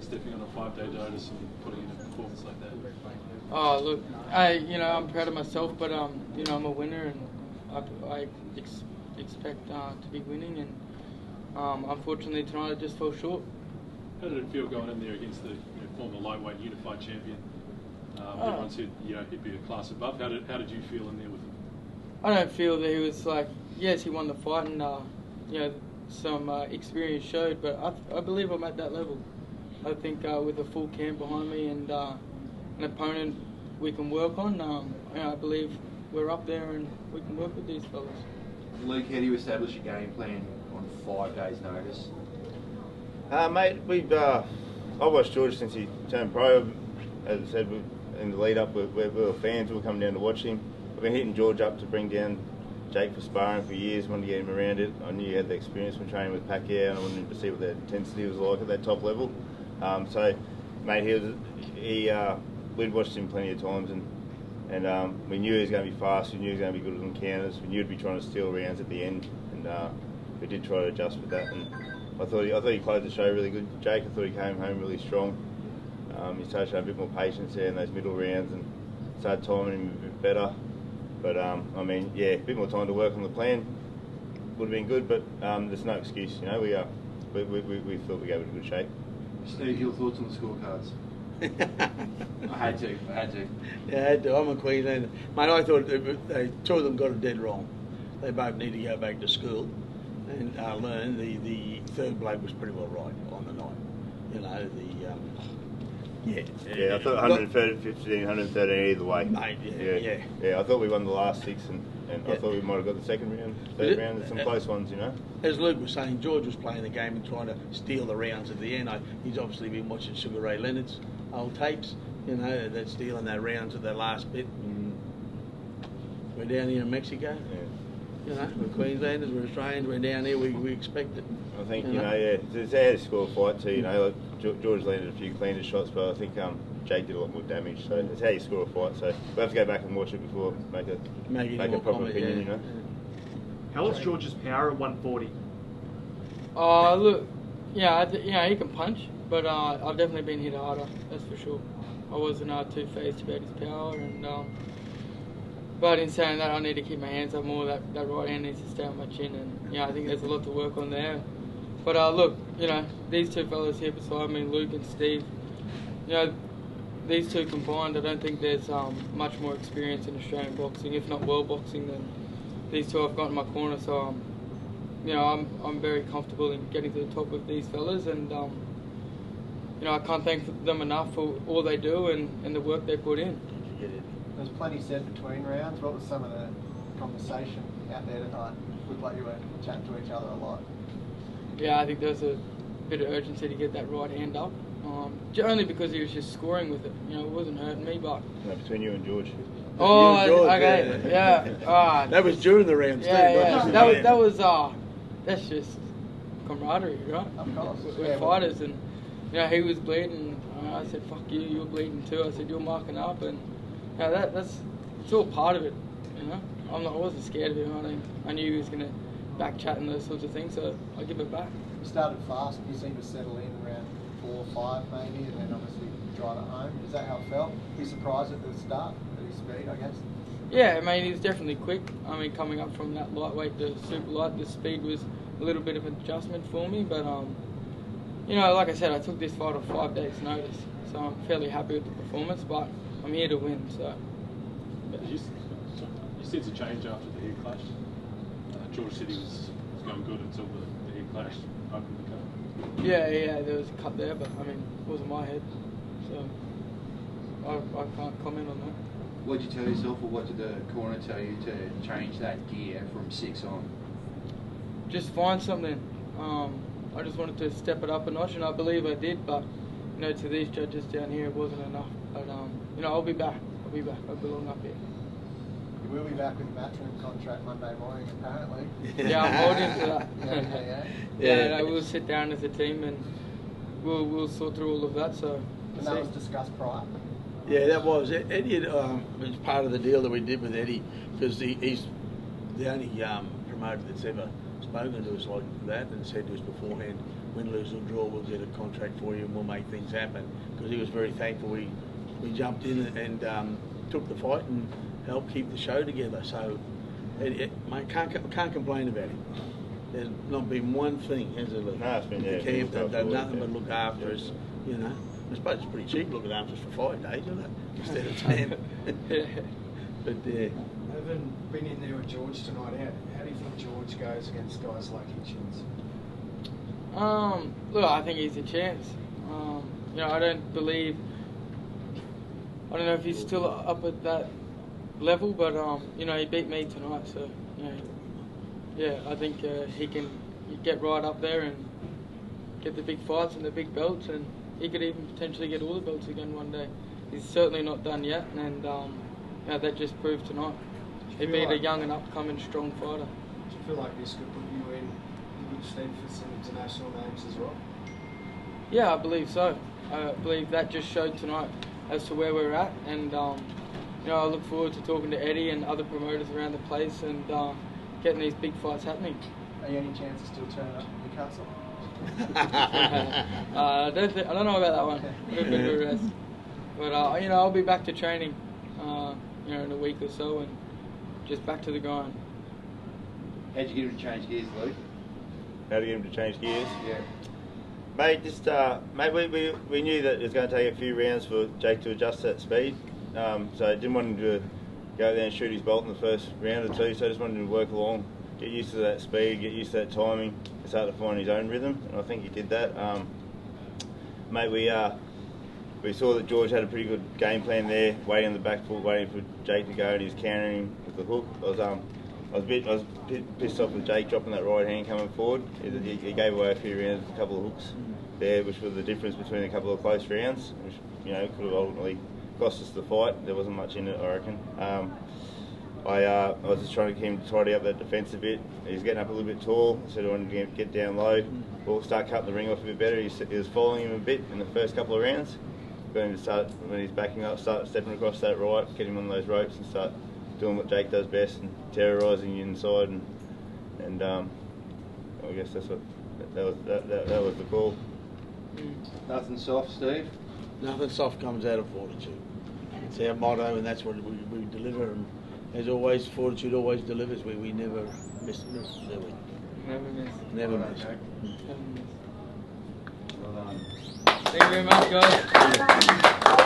stepping on a 5-day notice and putting in a performance like that? Oh, look, I'm proud of myself, but I'm a winner, and I expect to be winning, and unfortunately tonight I just fell short. How did it feel going in there against the former lightweight unified champion? Everyone said he'd be a class above. How did you feel in there with him? I don't feel that he was yes, he won the fight, and some experience showed, but I believe I'm at that level. I think with a full camp behind me and an opponent we can work on, I believe we're up there and we can work with these fellas. Luke, how do you establish a game plan on 5 days' notice? Mate, I watched George since he turned pro. As I said, in the lead up, we were fans. We were coming down to watch him. I've been hitting George up to bring down Jake for sparring for years. Wanted to get him around it. I knew he had the experience from training with Pacquiao, and I wanted him to see what the intensity was like at that top level. So, mate, we'd watched him plenty of times, and we knew he was going to be fast. We knew he was going to be good on counters. We knew he'd be trying to steal rounds at the end, and we did try to adjust with that. And I thought he closed the show really good, Jake. I thought he came home really strong. He started showing a bit more patience there in those middle rounds and started timing him a bit better. But a bit more time to work on the plan would have been good. But there's no excuse, we thought we gave it a good shake. Steve, your thoughts on the scorecards? I had to. Yeah, I had to. I'm a Queenslander. Mate, I thought two of them got it dead wrong. They both need to go back to school and learn. The third bloke was pretty well right on the night. I thought 115, 113 either way. Mate, yeah. I thought we won the last 6, and I thought we might have got the second round, third round. There's some close ones, As Luke was saying, George was playing the game and trying to steal the rounds at the end. He's obviously been watching Sugar Ray Leonard's old tapes, that's stealing their rounds at their last bit. We're down here in Mexico. Yeah. We're Queenslanders, we're Australians, we're down here, we expect it. I think, it's how to score a fight too, George landed a few cleaner shots, but I think Jake did a lot more damage, so it's how you score a fight, so we'll have to go back and watch it before make a proper opinion, How was George's power at 140? Look, he can punch, but I've definitely been hit harder, that's for sure. I wasn't too phased about his power, and but in saying that, I need to keep my hands up more. That right hand needs to stay on my chin, and I think there's a lot to work on there. But look, these two fellas here beside me, Luke and Steve, these two combined, I don't think there's much more experience in Australian boxing, if not world boxing, than these two I've got in my corner. So I'm very comfortable in getting to the top with these fellas, and I can't thank them enough for all they do and the work they put in. There's plenty said between rounds. What was some of the conversation out there tonight? Looked like you were chatting to each other a lot. Yeah, I think there was a bit of urgency to get that right hand up. Only because he was just scoring with it. It wasn't hurting me, but... between you and George. Oh, George, okay, yeah. That was during the rounds too. That was that's just camaraderie, right? Of course. We're fighters, and he was bleeding. I said, "Fuck you, you're bleeding too." I said, "You're marking up," and it's all part of it. I wasn't scared of him. I knew he was going to back chat and those sorts of things, so I give it back. You started fast. You seemed to settle in around 4 or 5 maybe, and then obviously drive it home. Is that how it felt? Were you surprised at the start at his speed, I guess? Yeah, he was definitely quick. Coming up from that lightweight to super light, the speed was a little bit of an adjustment for me, but like I said, I took this fight on 5 days' notice, so I'm fairly happy with the performance, but I'm here to win, so... You sense a change after the head clash? George said he was going good until the head clash opened the cut. Yeah, there was a cut there, but it wasn't my head, so I can't comment on that. What did you tell yourself, or what did the corner tell you to change that gear from 6 on? Just find something. I just wanted to step it up a notch, and I believe I did, but to these judges down here, it wasn't enough. But I'll be back. I belong up here. You will be back with a matchroom contract Monday morning, apparently. Yeah, I'm holding to that. I will sit down as a team, and we'll sort through all of that. So. And that was discussed prior. Yeah, that was. Eddie was part of the deal that we did with Eddie, because he's the only promoter that's ever spoken to us like that and said to us beforehand, win, lose or draw, we'll get a contract for you and we'll make things happen. Because he was very thankful. We jumped in and took the fight and helped keep the show together. So mate, can't complain about it. There's not been one thing, has there, Luke? No, it's been, the camp, they've done nothing but look after us, you know. I suppose it's pretty cheap looking after us for 5 days, isn't it? Instead of 10. But yeah. Having been in there with George tonight, how do you think George goes against guys like Hitchens? Look, I think he's a chance. You know, I don't know if he's still up at that level, but you know, he beat me tonight, so you know, yeah, I think he can get right up there and get the big fights and the big belts, and he could even potentially get all the belts again one day. He's certainly not done yet, and you know, that just proved tonight. He beat a young and upcoming strong fighter. Do you feel like this could put you in good stead for some international names as well? Yeah, I believe so. I believe that just showed tonight as to where we're at, and you know, I look forward to talking to Eddie and other promoters around the place and getting these big fights happening. Are you any chance of still turning up in Newcastle? I don't know about that one. A bit of a rest, but you know, I'll be back to training, you know, in a week or so, and just back to the grind. How'd you get him to change gears, Luke? How to get him to change gears? Yeah. Mate, just mate, we knew that it was going to take a few rounds for Jake to adjust that speed, so I didn't want him to go there and shoot his bolt in the first round or two. So I just wanted him to work along, get used to that speed, get used to that timing, and start to find his own rhythm. And I think he did that. Mate, we saw that George had a pretty good game plan there, waiting on the back foot, waiting for Jake to go, and he was countering with the hook. I was a bit pissed off with Jake dropping that right hand coming forward. He gave away a few rounds, a couple of hooks there, which was the difference between a couple of close rounds, which, you know, could have ultimately cost us the fight. There wasn't much in it, I reckon. I was just trying to keep him to tidy up that defence a bit. He's getting up a little bit tall, so I wanted to get down low. We'll start cutting the ring off a bit better. He was following him a bit in the first couple of rounds. Got him to start, when he's backing up, start stepping across that right, get him on those ropes and start doing what Jake does best and terrorising you inside. And I guess that was the call. Nothing soft, Steve? Nothing soft comes out of Fortitude. It's our motto, and that's what we deliver. And as always, Fortitude always delivers. We never miss, do we? Never miss. Never miss. Never miss. Well done. Thank you very much, guys.